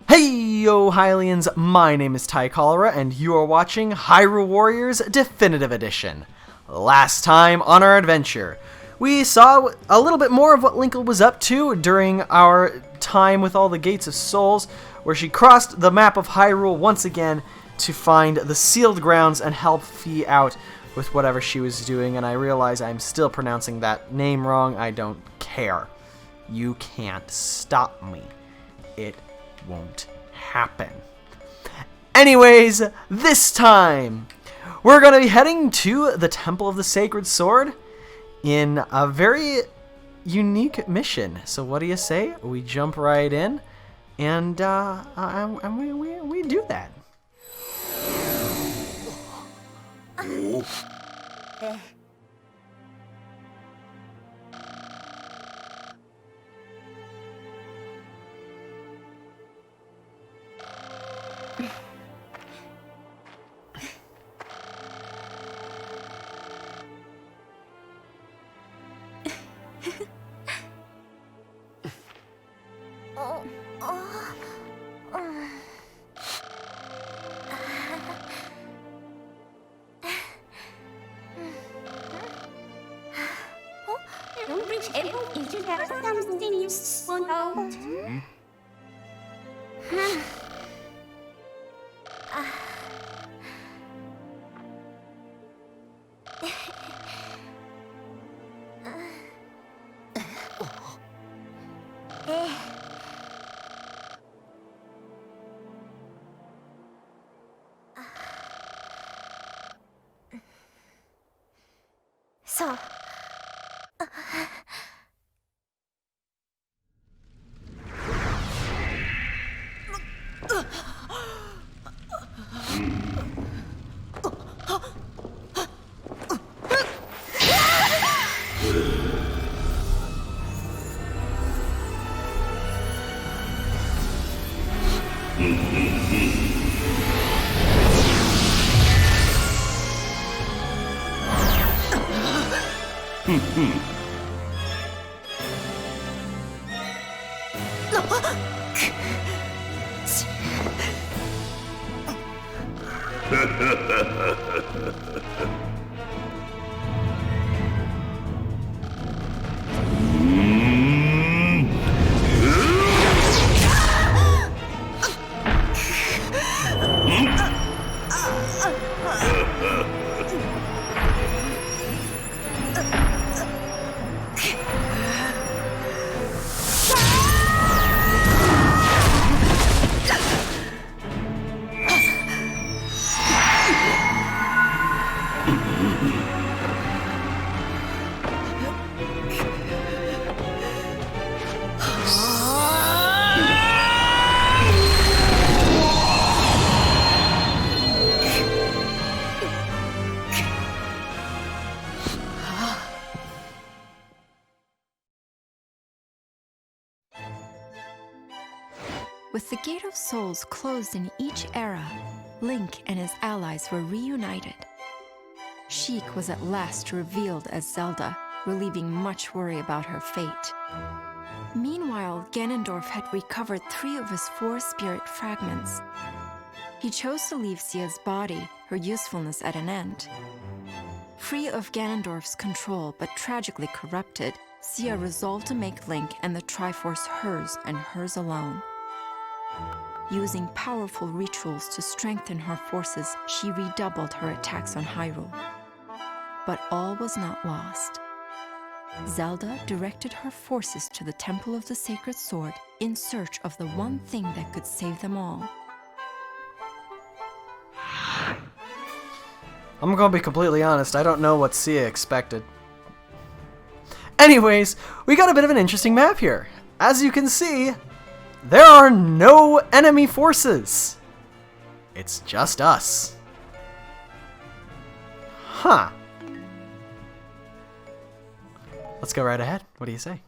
Hey yo Hylians, my name is Ty Cholera and you are watching Hyrule Warriors Definitive Edition. Last time on our adventure, we saw a little bit more of what Linkle was up to during our time with all the Gates of Souls, where she crossed the map of Hyrule once again to find the sealed grounds and help Fee out with whatever she was doing, and I realize I'm still pronouncing that name wrong. I don't care. You can't stop me. It won't happen. Anyways, this time we're going to be heading to the Temple of the Sacred Sword in a very unique mission. So what do you say? We jump right in and we do that. With the Gate of Souls closed in each era, Link and his allies were reunited. Sheik was at last revealed as Zelda, relieving much worry about her fate. Meanwhile, Ganondorf had recovered 3 of his 4 spirit fragments. He chose to leave Sia's body, her usefulness at an end. Free of Ganondorf's control but tragically corrupted, Sia resolved to make Link and the Triforce hers and hers alone. Using powerful rituals to strengthen her forces, she redoubled her attacks on Hyrule. But all was not lost. Zelda directed her forces to the Temple of the Sacred Sword in search of the one thing that could save them all. I'm gonna be completely honest, I don't know what Sia expected. Anyways, we got a bit of an interesting map here. As you can see, there are no enemy forces. It's just us. Huh. Let's go right ahead. What do you say?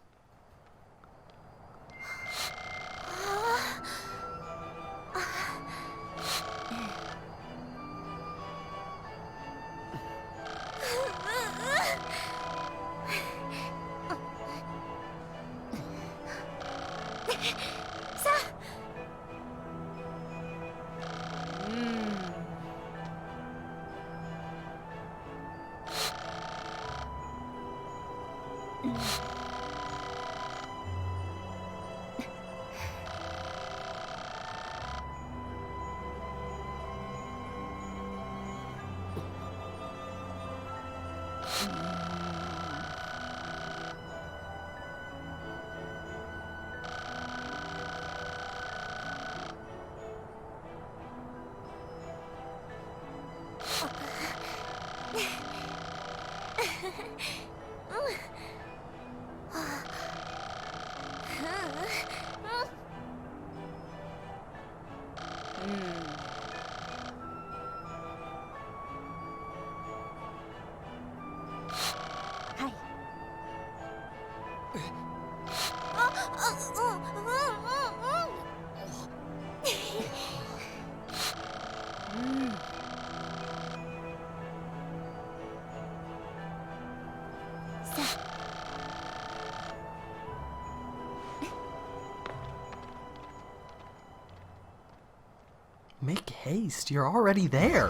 Make haste, you're already there.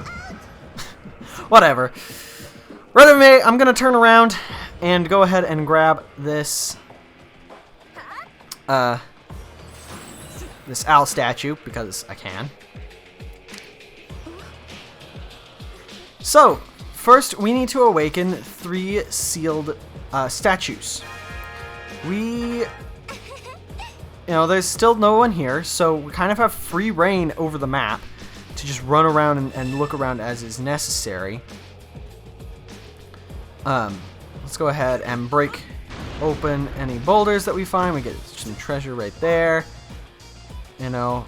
Whatever. Right, I'm gonna turn around and go ahead and grab this this owl statue because I can. So, first we need to awaken 3 sealed statues. There's still no one here, so we kind of have free reign over the map to just run around and look around as is necessary. Let's go ahead and break open any boulders that we find. We get some treasure right there. But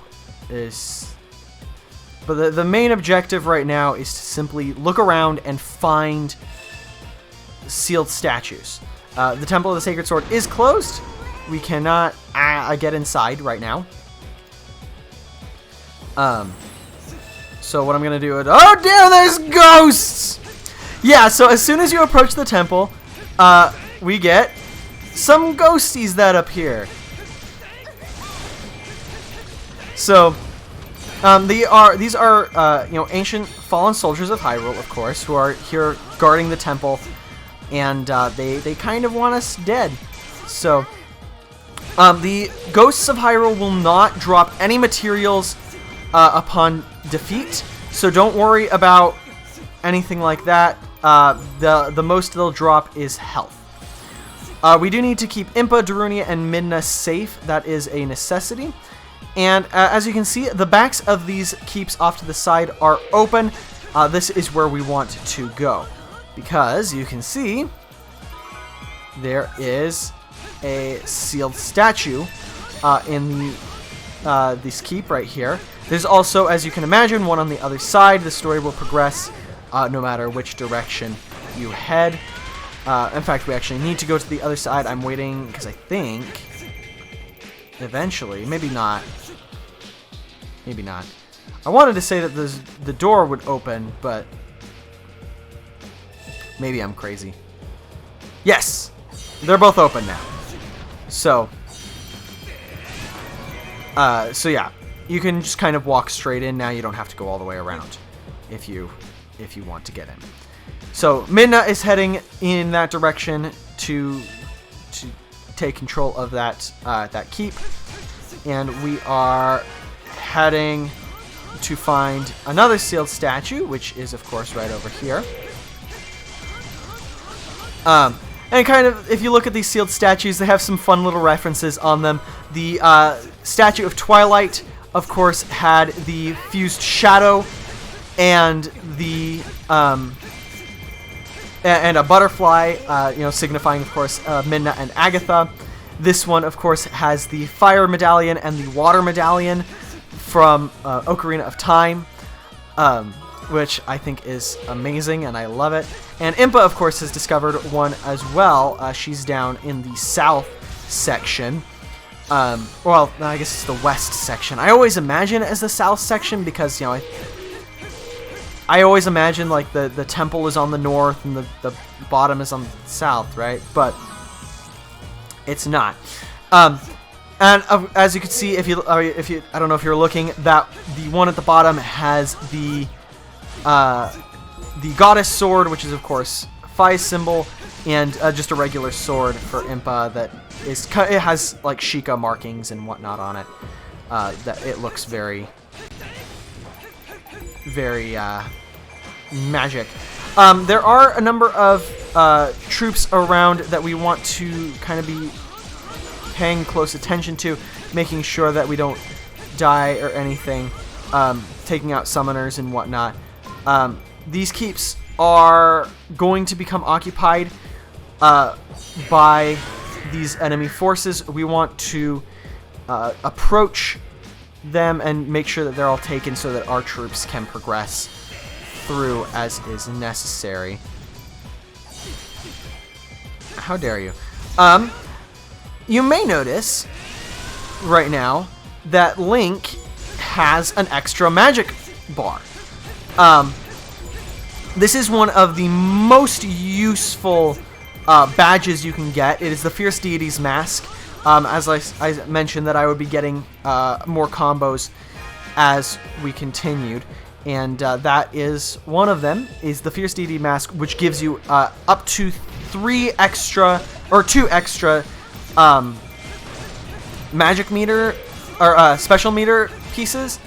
the main objective right now is to simply look around and find sealed statues. The Temple of the Sacred Sword is closed. We cannot get inside right now. So what I'm gonna do is, oh damn, there's ghosts! Yeah, so as soon as you approach the temple, we get some ghosties that appear. So, these are ancient fallen soldiers of Hyrule, of course, who are here guarding the temple, and they kind of want us dead. So, the ghosts of Hyrule will not drop any materials upon defeat, so don't worry about anything like that. The most they'll drop is health. We do need to keep Impa, Darunia, and Midna safe. That is a necessity. And as you can see, the backs of these keeps off to the side are open. This is where we want to go, because you can see there is a sealed statue in this keep right here. There's also, as you can imagine, one on the other side. The story will progress no matter which direction you head. In fact, we actually need to go to the other side. I'm waiting because I think eventually, maybe not. Maybe not. I wanted to say that the door would open, but maybe I'm crazy. Yes! They're both open now. So yeah, you can just kind of walk straight in now. You don't have to go all the way around if you want to get in. So Midna is heading in that direction to take control of that keep, and we are heading to find another sealed statue, which is of course right over here. And kind of, if you look at these sealed statues, they have some fun little references on them. The statue of Twilight, of course, had the fused shadow and the and a butterfly, signifying, of course, Midna and Agatha. This one, of course, has the fire medallion and the water medallion from Ocarina of Time, which I think is amazing, and I love it. And Impa, of course, has discovered one as well. She's down in the south section. Well, I guess it's the west section. I always imagine it as the south section because, I always imagine, like, the temple is on the north and the bottom is on the south, right? But it's not. And as you can see, if you I don't know if you're looking, that the one at the bottom has the goddess sword, which is of course Phi's symbol, and just a regular sword for Impa that it has like Sheikah markings and whatnot on it. That it looks very magic. There are a number of troops around that we want to kind of be paying close attention to, making sure that we don't die or anything, taking out summoners and whatnot. These keeps are going to become occupied by these enemy forces. We want to approach them and make sure that they're all taken so that our troops can progress through as is necessary. How dare you? You may notice right now that Link has an extra magic bar. This is one of the most useful badges you can get. It is the Fierce Deity's Mask. As I mentioned, that I would be getting more combos as we continued, and that is one of them. Is the Fierce Deity Mask, which gives you up to 2 extra magic meter or special meter pieces,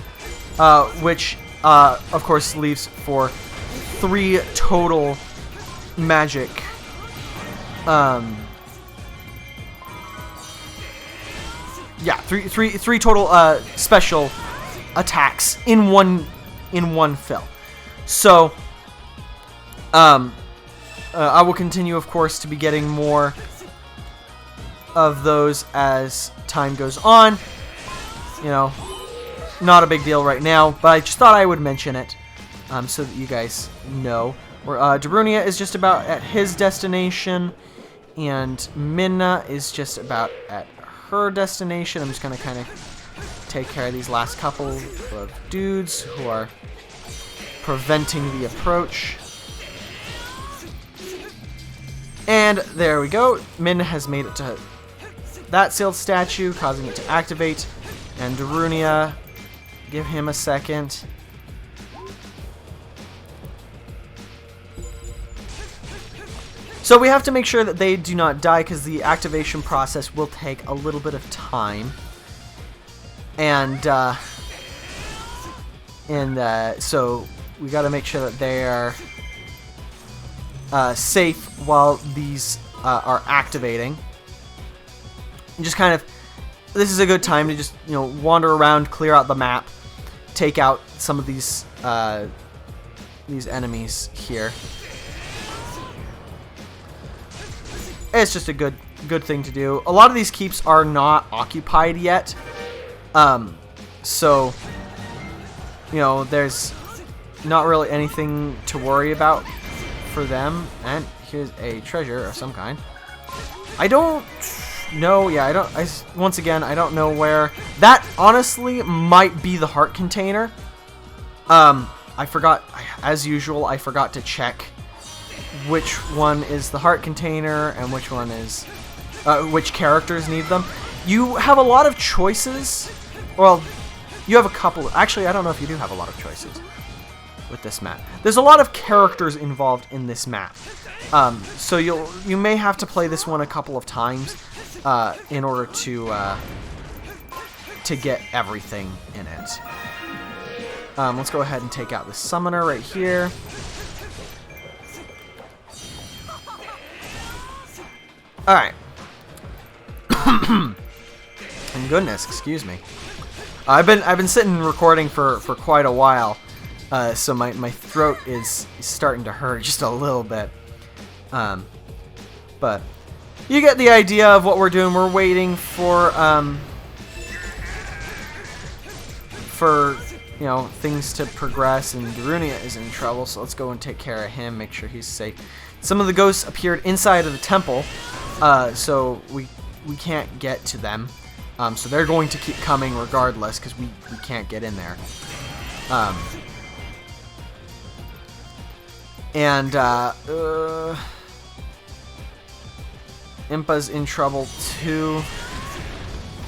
which of course leaves for 3 total magic. Yeah, three total special attacks in one fill. So, I will continue, of course, to be getting more of those as time goes on. You know, not a big deal right now, but I just thought I would mention it, so that you guys know. Darunia is just about at his destination, and Minna is just about at her destination. I'm just going to kind of take care of these last couple of dudes who are preventing the approach. And there we go. Minna has made it to that sealed statue, causing it to activate. And Darunia, give him a second. So we have to make sure that they do not die, because the activation process will take a little bit of time. And so we got to make sure that they are safe while these are activating. And just kind of, this is a good time to just, you know, wander around, clear out the map, take out some of these enemies here. It's just a good thing to do. A lot of these keeps are not occupied yet, so you know, there's not really anything to worry about for them. And here's a treasure of some kind. I don't know. Yeah, once again, I don't know where that honestly might be. The heart container. I forgot, as usual. I forgot to check which one is the heart container and which one is which characters need them. You have a lot of choices. Well, you have a couple. Actually, I don't know if you do have a lot of choices with this map. There's a lot of characters involved in this map, so you may have to play this one a couple of times in order to get everything in it. Let's go ahead and take out the summoner right here. All right. And goodness, excuse me. I've been sitting recording for quite a while, so my throat is starting to hurt just a little bit. But you get the idea of what we're doing. We're waiting for you know, things to progress, and Darunia is in trouble, so let's go and take care of him, make sure he's safe. Some of the ghosts appeared inside of the temple, so we can't get to them. So they're going to keep coming regardless, because we can't get in there. Impa's in trouble too.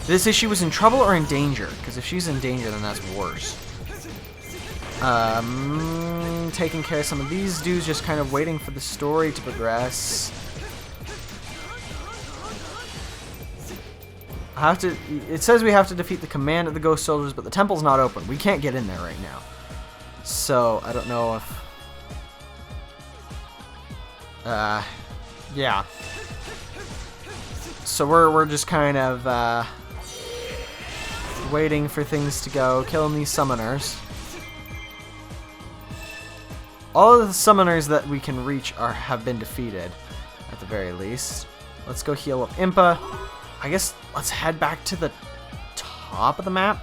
This issue was in trouble or in danger? Because if she's in danger, then that's worse. Taking care of some of these dudes, just kind of waiting for the story to progress. It says we have to defeat the command of the ghost soldiers, but the temple's not open. We can't get in there right now. So, I don't know if... yeah. So we're just kind of, waiting for things to go, killing these summoners. all of the summoners that we can reach have been defeated, at the very least. Let's go heal up Impa. I guess let's head back to the top of the map,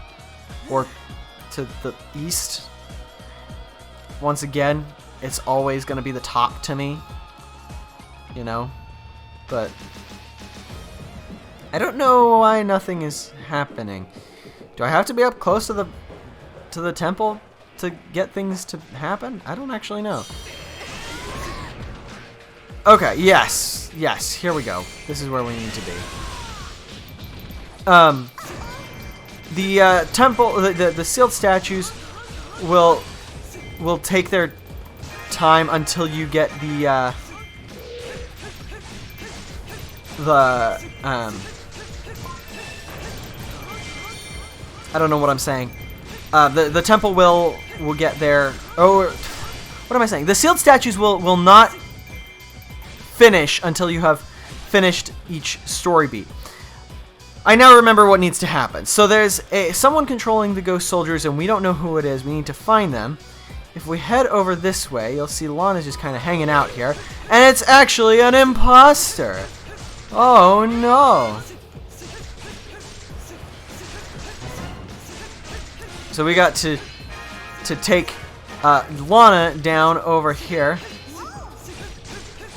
or to the east. Once again, it's always going to be the top to me, you know, but I don't know why nothing is happening. Do I have to be up close to the temple to get things to happen? I don't actually know. Okay, yes, here we go. This is where we need to be. The temple, the sealed statues will take their time until you get the I don't know what I'm saying. The temple will get there. Oh, what am I saying? The sealed statues will not finish until you have finished each story beat. I now remember what needs to happen. So there's someone controlling the ghost soldiers, and we don't know who it is. We need to find them. If we head over this way, you'll see Lana's just kind of hanging out here, and it's actually an imposter. Oh no. So we got to take Lana down over here,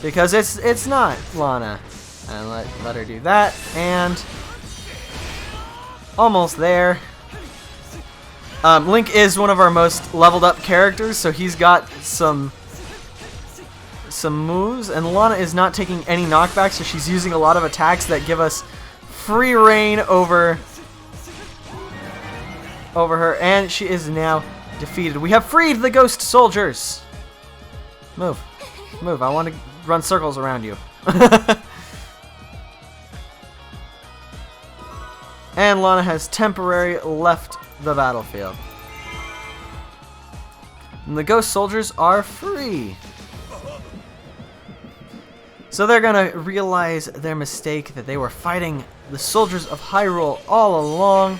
because it's not Lana. And let her do that, and almost there. Link is one of our most leveled up characters, so he's got some moves, and Lana is not taking any knockbacks, so she's using a lot of attacks that give us free reign over her, and she is now defeated. We have freed the ghost soldiers. Move. I want to run circles around you. And Lana has temporarily left the battlefield. And the ghost soldiers are free. So they're gonna realize their mistake, that they were fighting the soldiers of Hyrule all along.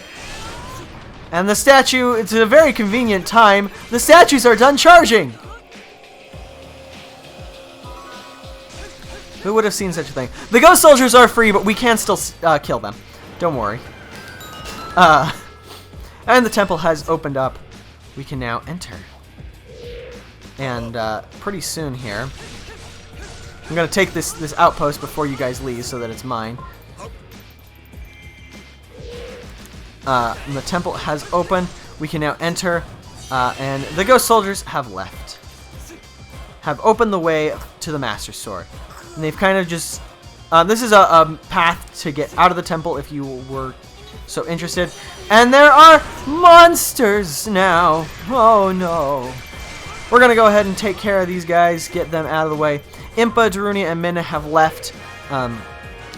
And the statue, it's a very convenient time, the statues are done charging! Who would have seen such a thing? The ghost soldiers are free, but we can still kill them. Don't worry. And the temple has opened up. We can now enter. And pretty soon here, I'm going to take this outpost before you guys leave so that it's mine. And the temple has opened. We can now enter. And the ghost soldiers have left. Have opened the way to the Master Sword. And they've kind of just... this is a path to get out of the temple if you were so interested. And there are monsters now. Oh no. We're going to go ahead and take care of these guys, get them out of the way. Impa, Darunia, and Minna have left.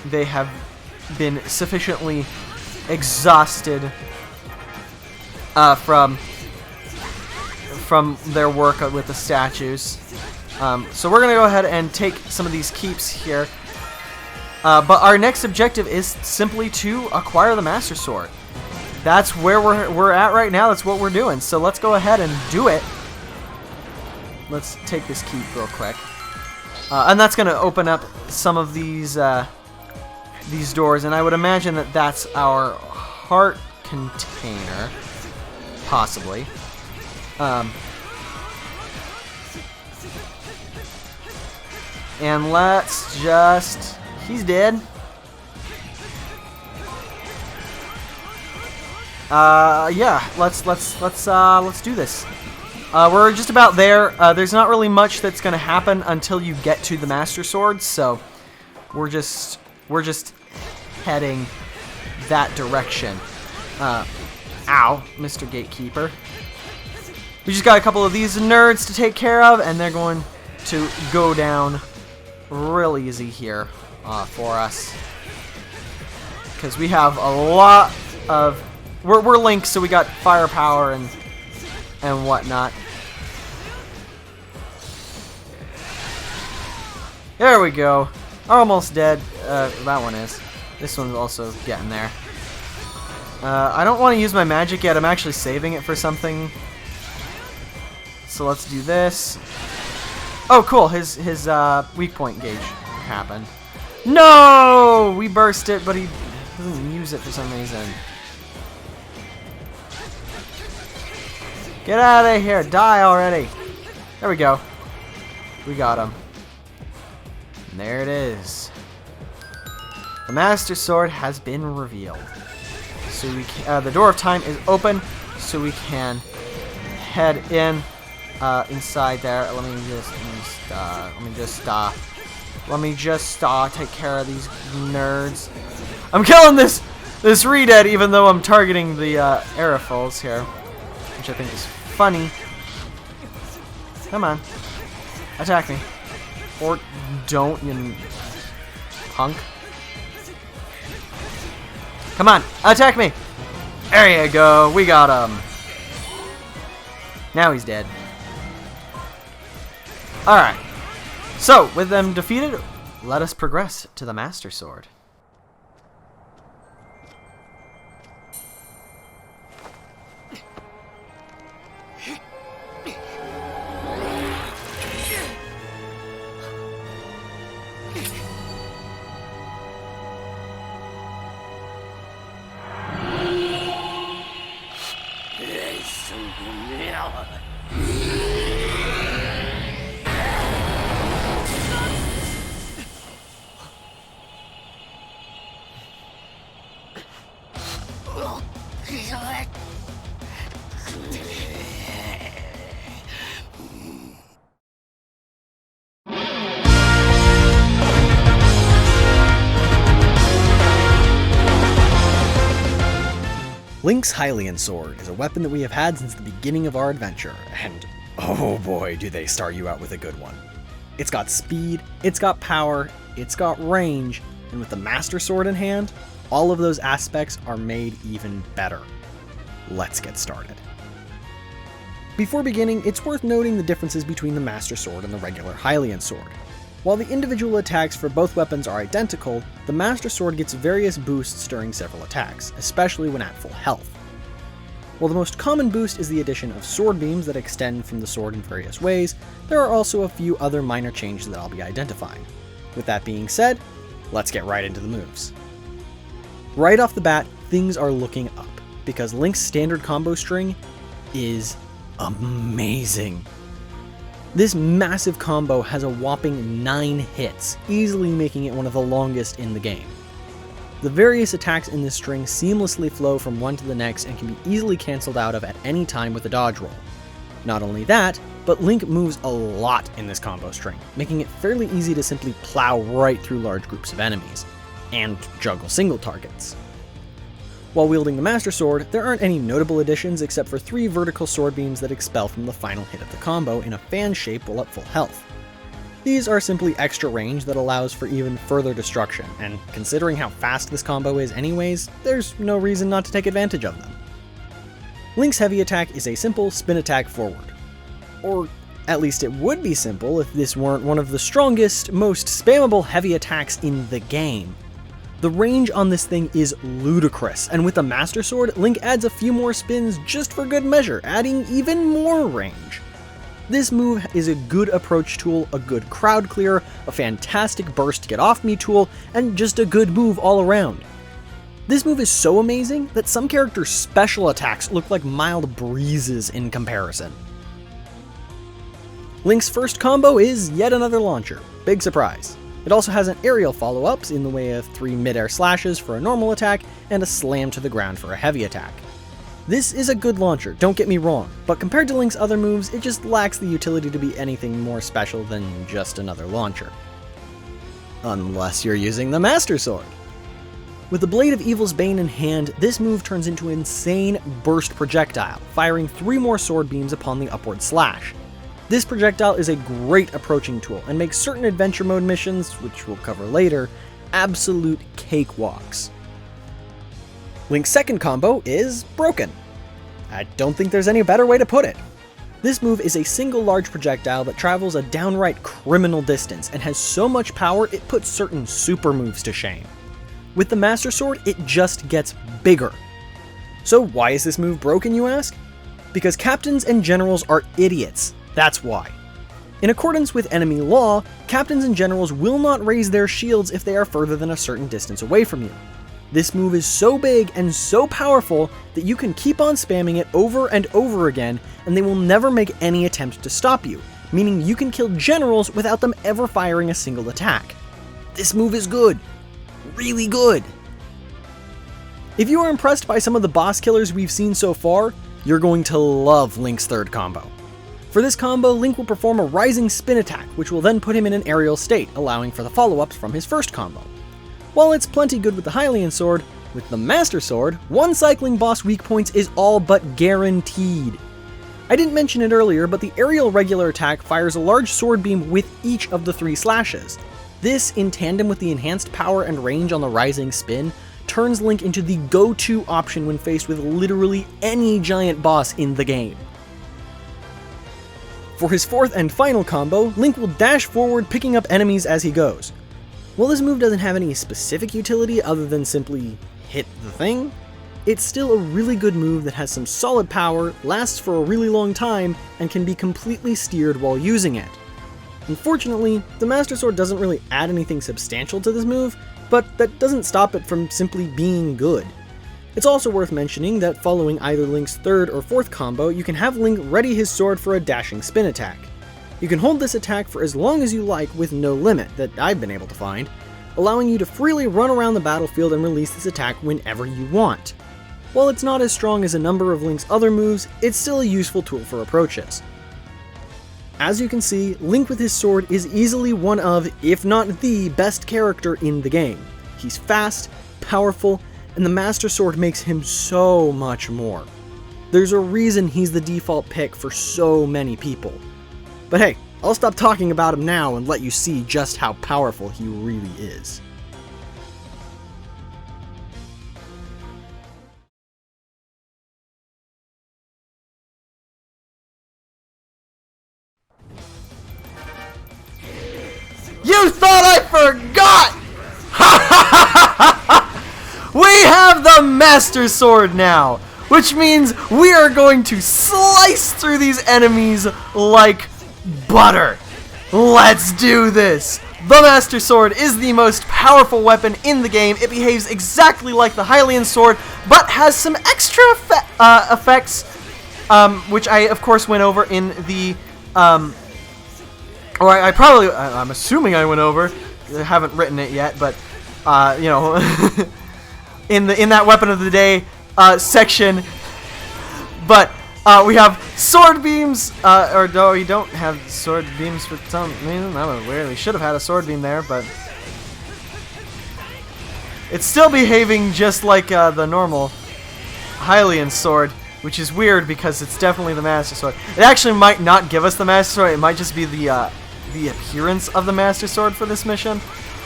They have been sufficiently exhausted from their work with the statues. So we're going to go ahead and take some of these keeps here. But our next objective is simply to acquire the Master Sword. That's where we're at right now. That's what we're doing. So let's go ahead and do it. Let's take this keep real quick. And that's going to open up some of these doors. And I would imagine that that's our heart container. Possibly. And let's just... He's dead. Yeah, let's do this. We're just about there. There's not really much that's gonna happen until you get to the Master Sword, so we're just heading that direction. Ow, Mr. Gatekeeper. We just got a couple of these nerds to take care of, and they're going to go down real easy here for us, because we have a lot of... We're Link, so we got firepower and whatnot. There we go. Almost dead. That one is. This one's also getting there. I don't want to use my magic yet. I'm actually saving it for something. So let's do this. Oh, cool. His weak point gauge happened. No! We burst it, but he doesn't use it for some reason. Get out of here. Die already. There we go. We got him. And there it is. The Master Sword has been revealed. So we can, the door of time is open, so we can head in inside there. Let me just take care of these nerds. I'm killing this Redead, even though I'm targeting the Aerofols here, which I think is funny. Come on, attack me, or don't, you punk. Come on, attack me! There you go, we got him. Now he's dead. Alright, so with them defeated, let us progress to the Master Sword. Link's Hylian Sword is a weapon that we have had since the beginning of our adventure, and oh boy, do they start you out with a good one. It's got speed, it's got power, it's got range, and with the Master Sword in hand, all of those aspects are made even better. Let's get started. Before beginning, it's worth noting the differences between the Master Sword and the regular Hylian Sword. While the individual attacks for both weapons are identical, the Master Sword gets various boosts during several attacks, especially when at full health. While the most common boost is the addition of sword beams that extend from the sword in various ways, there are also a few other minor changes that I'll be identifying. With that being said, let's get right into the moves. Right off the bat, things are looking up, because Link's standard combo string is amazing. This massive combo has a whopping 9 hits, easily making it one of the longest in the game. The various attacks in this string seamlessly flow from one to the next and can be easily cancelled out of at any time with a dodge roll. Not only that, but Link moves a lot in this combo string, making it fairly easy to simply plow right through large groups of enemies, and juggle single targets. While wielding the Master Sword, there aren't any notable additions except for 3 vertical sword beams that expel from the final hit of the combo in a fan shape while at full health. These are simply extra range that allows for even further destruction, and considering how fast this combo is anyways, there's no reason not to take advantage of them. Link's heavy attack is a simple spin attack forward. Or at least it would be simple if this weren't one of the strongest, most spammable heavy attacks in the game. The range on this thing is ludicrous, and with the Master Sword, Link adds a few more spins just for good measure, adding even more range. This move is a good approach tool, a good crowd clear, a fantastic burst get off me tool, and just a good move all around. This move is so amazing that some characters' special attacks look like mild breezes in comparison. Link's first combo is yet another launcher, big surprise. It also has an aerial follow-ups in the way of 3 mid-air slashes for a normal attack and a slam to the ground for a heavy attack. This is a good launcher, don't get me wrong, but compared to Link's other moves, it just lacks the utility to be anything more special than just another launcher. Unless you're using the Master Sword. With the Blade of Evil's Bane in hand, this move turns into an insane burst projectile, firing 3 more sword beams upon the upward slash. This projectile is a great approaching tool and makes certain adventure mode missions, which we'll cover later, absolute cakewalks. Link's second combo is broken. I don't think there's any better way to put it. This move is a single large projectile that travels a downright criminal distance and has so much power it puts certain super moves to shame. With the Master Sword, it just gets bigger. So why is this move broken, you ask? Because captains and generals are idiots. That's why. In accordance with enemy law, captains and generals will not raise their shields if they are further than a certain distance away from you. This move is so big and so powerful that you can keep on spamming it over and over again and they will never make any attempt to stop you, meaning you can kill generals without them ever firing a single attack. This move is good. Really good. If you are impressed by some of the boss killers we've seen so far, you're going to love Link's third combo. For this combo, Link will perform a rising spin attack, which will then put him in an aerial state, allowing for the follow-ups from his first combo. While it's plenty good with the Hylian Sword, with the Master Sword, one cycling boss weak points is all but guaranteed. I didn't mention it earlier, but the aerial regular attack fires a large sword beam with each of the 3 slashes. This, in tandem with the enhanced power and range on the rising spin, turns Link into the go-to option when faced with literally any giant boss in the game. For his fourth and final combo, Link will dash forward picking up enemies as he goes. While this move doesn't have any specific utility other than simply hit the thing, it's still a really good move that has some solid power, lasts for a really long time, and can be completely steered while using it. Unfortunately, the Master Sword doesn't really add anything substantial to this move, but that doesn't stop it from simply being good. It's also worth mentioning that following either Link's third or fourth combo, you can have Link ready his sword for a dashing spin attack. You can hold this attack for as long as you like with no limit that I've been able to find, allowing you to freely run around the battlefield and release this attack whenever you want. While it's not as strong as a number of Link's other moves, it's still a useful tool for approaches. As you can see, Link with his sword is easily one of, if not the best character in the game. He's fast, powerful, and the Master Sword makes him so much more. There's a reason he's the default pick for so many people. But hey, I'll stop talking about him now and let you see just how powerful he really is. You thought I forgot! We have the Master Sword now, which means we are going to slice through these enemies like butter. Let's do this! The Master Sword is the most powerful weapon in the game. It behaves exactly like the Hylian Sword, but has some extra effects, which I, of course, went over in the... I'm assuming I went over. I haven't written it yet, but, you know, in that Weapon of the Day section. But we have sword beams, or no, we don't have sword beams for some reason. I don't know where we should have had a sword beam there, but it's still behaving just like the normal Hylian sword, which is weird because it's definitely the Master Sword. It actually might not give us the Master Sword. It might just be the appearance of the Master Sword for this mission,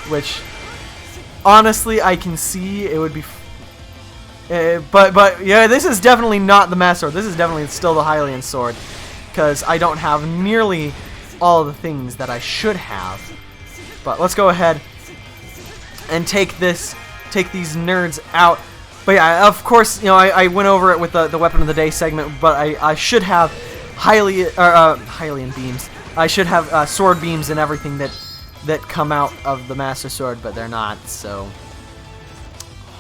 which honestly I can see it would be. But yeah, this is definitely not the Master Sword. This is definitely still the Hylian Sword, because I don't have nearly all the things that I should have. But let's go ahead and take these nerds out. But yeah, of course, you know, I went over it with the Weapon of the Day segment, but I should have Hylian beams. I should have sword beams and everything that come out of the Master Sword, but they're not, so...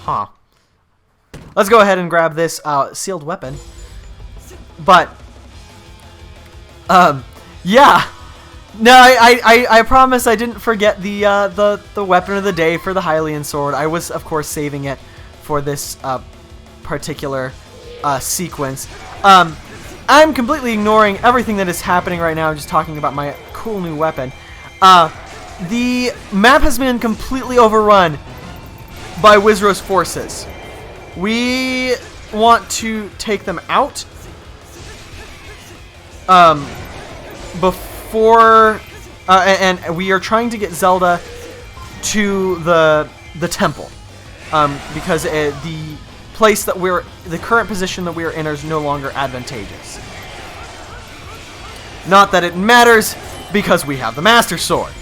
Huh. Let's go ahead and grab this sealed weapon. But... yeah! No, I promise I didn't forget the Weapon of the Day for the Hylian Sword. I was, of course, saving it for this particular sequence. I'm completely ignoring everything that is happening right now. I'm just talking about my cool new weapon. The map has been completely overrun by Wizro's forces. We want to take them out before, and we are trying to get Zelda to the temple, because the place that the current position that we're in is no longer advantageous. Not that it matters, because we have the Master Sword.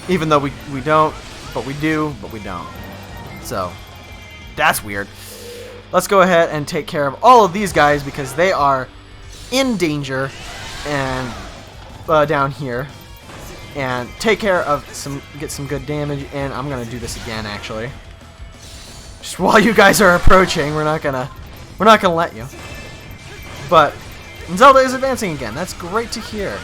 Even though we don't, but we do, but we don't. So, that's weird. Let's go ahead and take care of all of these guys, because they are in danger, and down here and take care of get some good damage. And I'm gonna do this again, actually. Just while you guys are approaching, we're not gonna let you. But Zelda is advancing again. That's great to hear.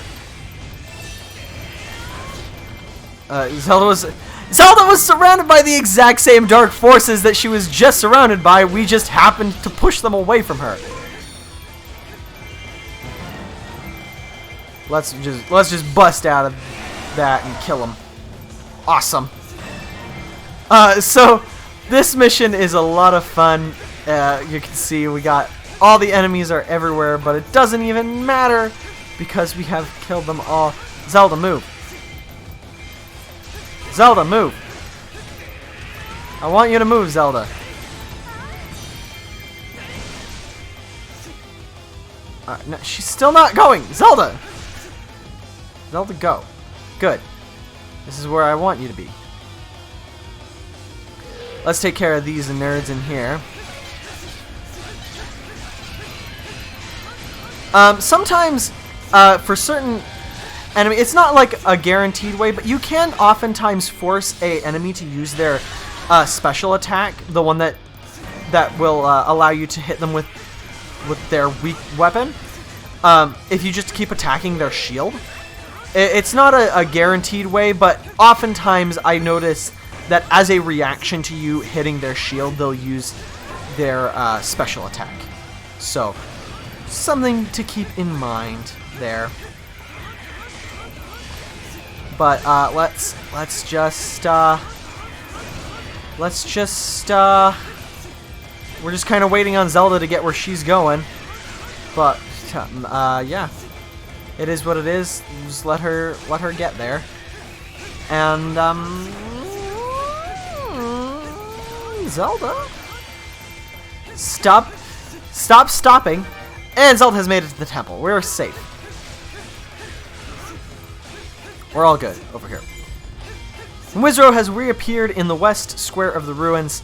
Zelda was surrounded by the exact same dark forces that she was just surrounded by. We just happened to push them away from her. Let's just bust out of that and kill him. Awesome. So this mission is a lot of fun. You can see we got all the enemies are everywhere, but it doesn't even matter because we have killed them all. Zelda, move. Zelda, move. I want you to move, Zelda. No, she's still not going. Zelda! Zelda, go. Good. This is where I want you to be. Let's take care of these nerds in here. Sometimes, for certain enemy, it's not like a guaranteed way, but you can oftentimes force a enemy to use their special attack, the one that will allow you to hit them with their weak weapon. If you just keep attacking their shield. It's not a guaranteed way, but oftentimes I notice that as a reaction to you hitting their shield, they'll use their special attack. So, something to keep in mind there. But let's just we're just kind of waiting on Zelda to get where she's going. But yeah, it is what it is. Just let her get there. And Zelda, stop stopping. And Zelda has made it to the temple. We're safe. We're all good over here. Wizro has reappeared in the west square of the ruins.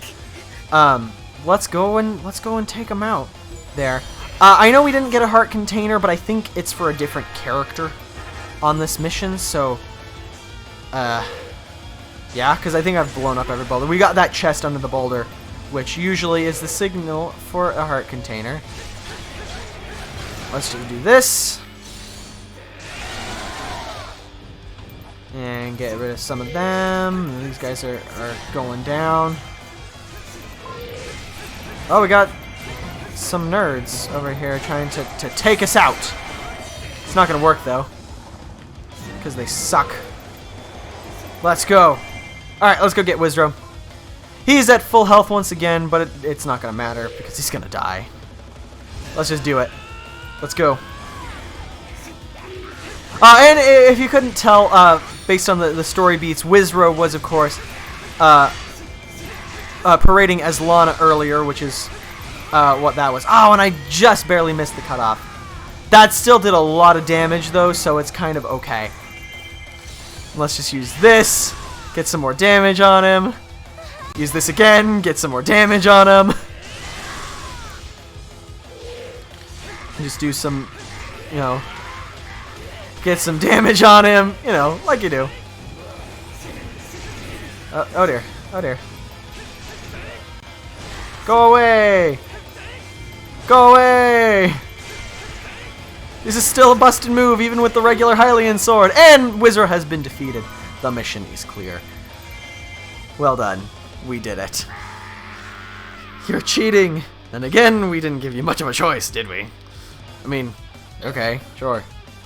Let's go and take him out there. I know we didn't get a heart container, but I think it's for a different character on this mission. So, yeah, because I think I've blown up every boulder. We got that chest under the boulder, which usually is the signal for a heart container. Let's just do this. And get rid of some of them. These guys are going down. Oh, we got some nerds over here trying to take us out. It's not going to work, though. Because they suck. Let's go. Alright, let's go get Wizro. He's at full health once again, but it's not going to matter because he's going to die. Let's just do it. Let's go. And if you couldn't tell, based on the story beats, Wizro was, of course, parading as Lana earlier, which is what that was. Oh, and I just barely missed the cutoff. That still did a lot of damage, though, so it's kind of okay. Let's just use this, get some more damage on him. Use this again, get some more damage on him. And just do some, you know, get some damage on him, you know, like you do. Oh dear, oh dear. Go away! Go away! This is still a busted move, even with the regular Hylian sword. And Wizro has been defeated. The mission is clear. Well done. We did it. You're cheating! And again, we didn't give you much of a choice, did we? I mean, okay, sure.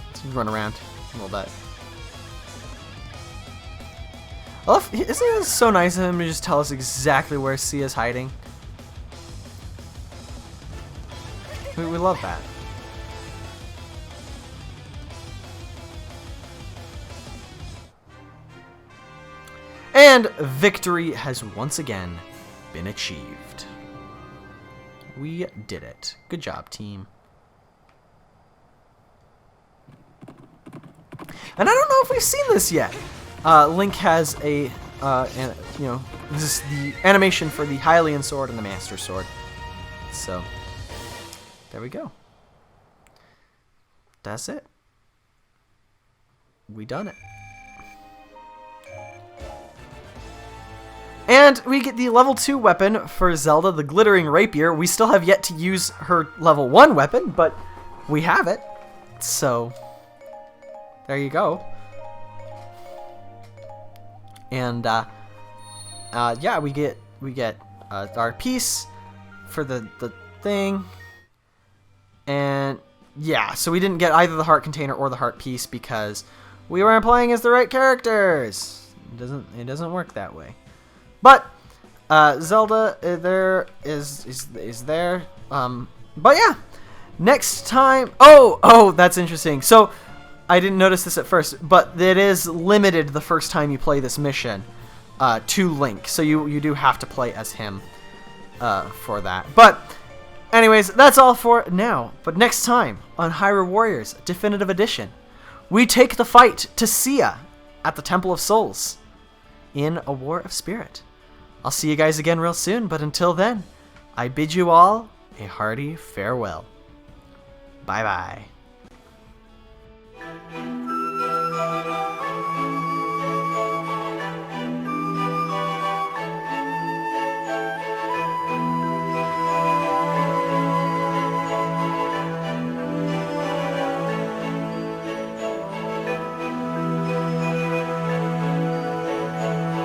Let's run around a little bit. Well, isn't it so nice of him to just tell us exactly where Sia's hiding? We love that. And victory has once again been achieved. We did it. Good job, team. And I don't know if we've seen this yet. Link has you know, this is the animation for the Hylian sword and the Master Sword. So, there we go. That's it. we done it. And we get the level 2 weapon for Zelda, the Glittering Rapier. We still have yet to use her level 1 weapon, but we have it. So, there you go. And, yeah, we get our piece for the thing. And, yeah, so we didn't get either the heart container or the heart piece because we weren't playing as the right characters. It doesn't work that way. But Zelda there is there. But yeah, next time. Oh, that's interesting. So I didn't notice this at first, but it is limited the first time you play this mission to Link. So you do have to play as him for that. But anyways, that's all for now. But next time on Hyrule Warriors Definitive Edition, we take the fight to Sia at the Temple of Souls in A War of Spirit. I'll see you guys again real soon, but until then, I bid you all a hearty farewell. Bye-bye.